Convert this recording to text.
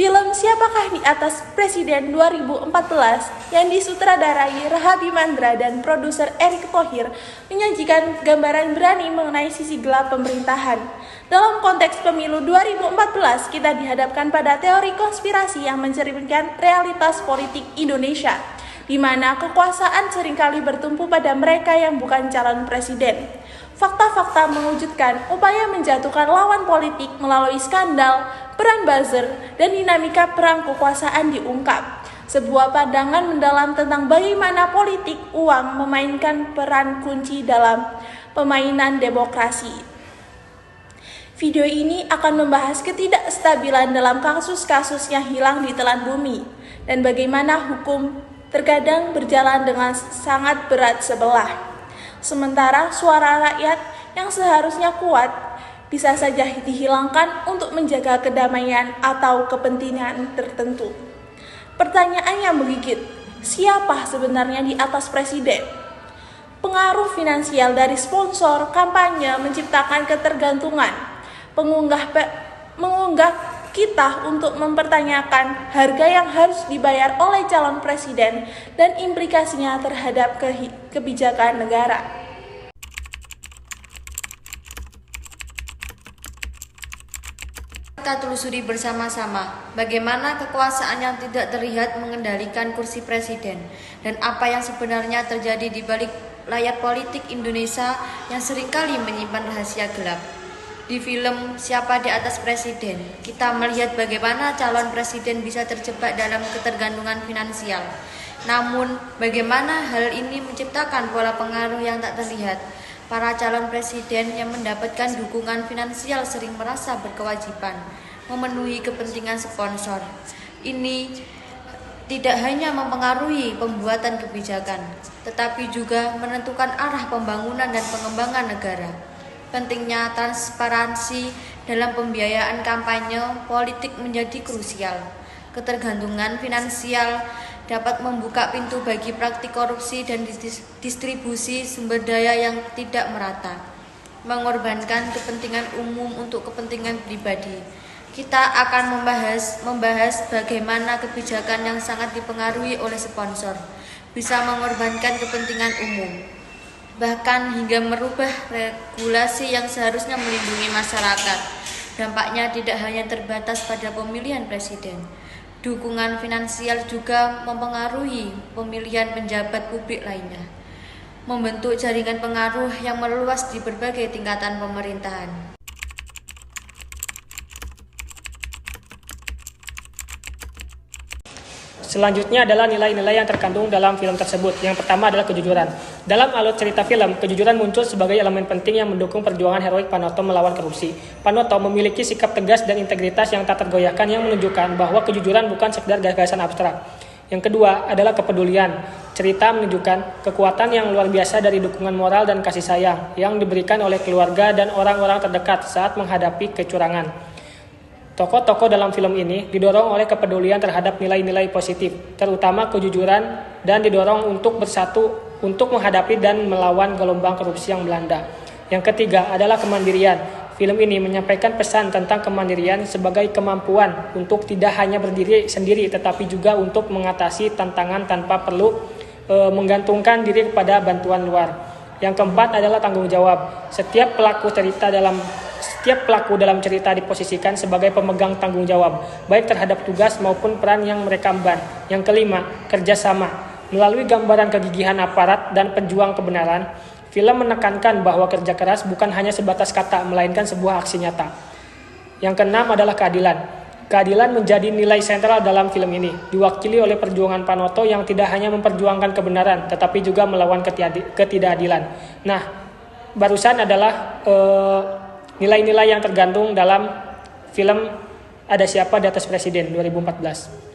Film Siapakah di Atas Presiden 2014 yang disutradarai Rahabi Mandra dan produser Erick Thohir menyajikan gambaran berani mengenai sisi gelap pemerintahan. Dalam konteks pemilu 2014, kita dihadapkan pada teori konspirasi yang mencerminkan realitas politik Indonesia, di mana kekuasaan seringkali bertumpu pada mereka yang bukan calon presiden. Fakta-fakta mewujudkan upaya menjatuhkan lawan politik melalui skandal, peran buzzer, dan dinamika perang kekuasaan diungkap. Sebuah pandangan mendalam tentang bagaimana politik uang memainkan peran kunci dalam permainan demokrasi. Video ini akan membahas ketidakstabilan dalam kasus-kasus yang hilang di telan bumi dan bagaimana hukum terkadang berjalan dengan sangat berat sebelah. Sementara suara rakyat yang seharusnya kuat bisa saja dihilangkan untuk menjaga kedamaian atau kepentingan tertentu. Pertanyaan yang menggigit, siapa sebenarnya di atas presiden? Pengaruh finansial dari sponsor kampanye menciptakan ketergantungan, mengunggah kita untuk mempertanyakan harga yang harus dibayar oleh calon presiden dan implikasinya terhadap kebijakan negara. Kita telusuri bersama-sama bagaimana kekuasaan yang tidak terlihat mengendalikan kursi presiden dan apa yang sebenarnya terjadi di balik layar politik Indonesia yang seringkali menyimpan rahasia gelap. Di film Siapa di Atas Presiden, kita melihat bagaimana calon presiden bisa terjebak dalam ketergantungan finansial. Namun, bagaimana hal ini menciptakan pola pengaruh yang tak terlihat. Para calon presiden yang mendapatkan dukungan finansial sering merasa berkewajiban memenuhi kepentingan sponsor. Ini tidak hanya mempengaruhi pembuatan kebijakan, tetapi juga menentukan arah pembangunan dan pengembangan negara. Pentingnya transparansi dalam pembiayaan kampanye politik menjadi krusial. Ketergantungan finansial dapat membuka pintu bagi praktik korupsi dan distribusi sumber daya yang tidak merata, mengorbankan kepentingan umum untuk kepentingan pribadi. Kita akan membahas bagaimana kebijakan yang sangat dipengaruhi oleh sponsor bisa mengorbankan kepentingan umum, bahkan hingga merubah regulasi yang seharusnya melindungi masyarakat. Dampaknya tidak hanya terbatas pada pemilihan presiden. Dukungan finansial juga mempengaruhi pemilihan pejabat publik lainnya, membentuk jaringan pengaruh yang meluas di berbagai tingkatan pemerintahan. Selanjutnya adalah nilai-nilai yang terkandung dalam film tersebut. Yang pertama adalah kejujuran. Dalam alur cerita film, kejujuran muncul sebagai elemen penting yang mendukung perjuangan heroik Panoto melawan korupsi. Panoto memiliki sikap tegas dan integritas yang tak tergoyahkan yang menunjukkan bahwa kejujuran bukan sekedar gagasan abstrak. Yang kedua adalah kepedulian. Cerita menunjukkan kekuatan yang luar biasa dari dukungan moral dan kasih sayang yang diberikan oleh keluarga dan orang-orang terdekat saat menghadapi kecurangan. Tokoh-tokoh dalam film ini didorong oleh kepedulian terhadap nilai-nilai positif, terutama kejujuran, dan didorong untuk bersatu untuk menghadapi dan melawan gelombang korupsi yang melanda. Yang ketiga adalah kemandirian. Film ini menyampaikan pesan tentang kemandirian sebagai kemampuan untuk tidak hanya berdiri sendiri, tetapi juga untuk mengatasi tantangan tanpa perlu menggantungkan diri kepada bantuan luar. Yang keempat adalah tanggung jawab. Setiap pelaku dalam cerita diposisikan sebagai pemegang tanggung jawab, baik terhadap tugas maupun peran yang mereka emban. Yang kelima, kerjasama. Melalui gambaran kegigihan aparat dan pejuang kebenaran, film menekankan bahwa kerja keras bukan hanya sebatas kata, melainkan sebuah aksi nyata. Yang keenam adalah keadilan. Keadilan menjadi nilai sentral dalam film ini, diwakili oleh perjuangan Panoto yang tidak hanya memperjuangkan kebenaran, tetapi juga melawan ketidakadilan. Nah, barusan adalah nilai-nilai yang tergantung dalam film Ada Siapa di Atas Presiden 2014.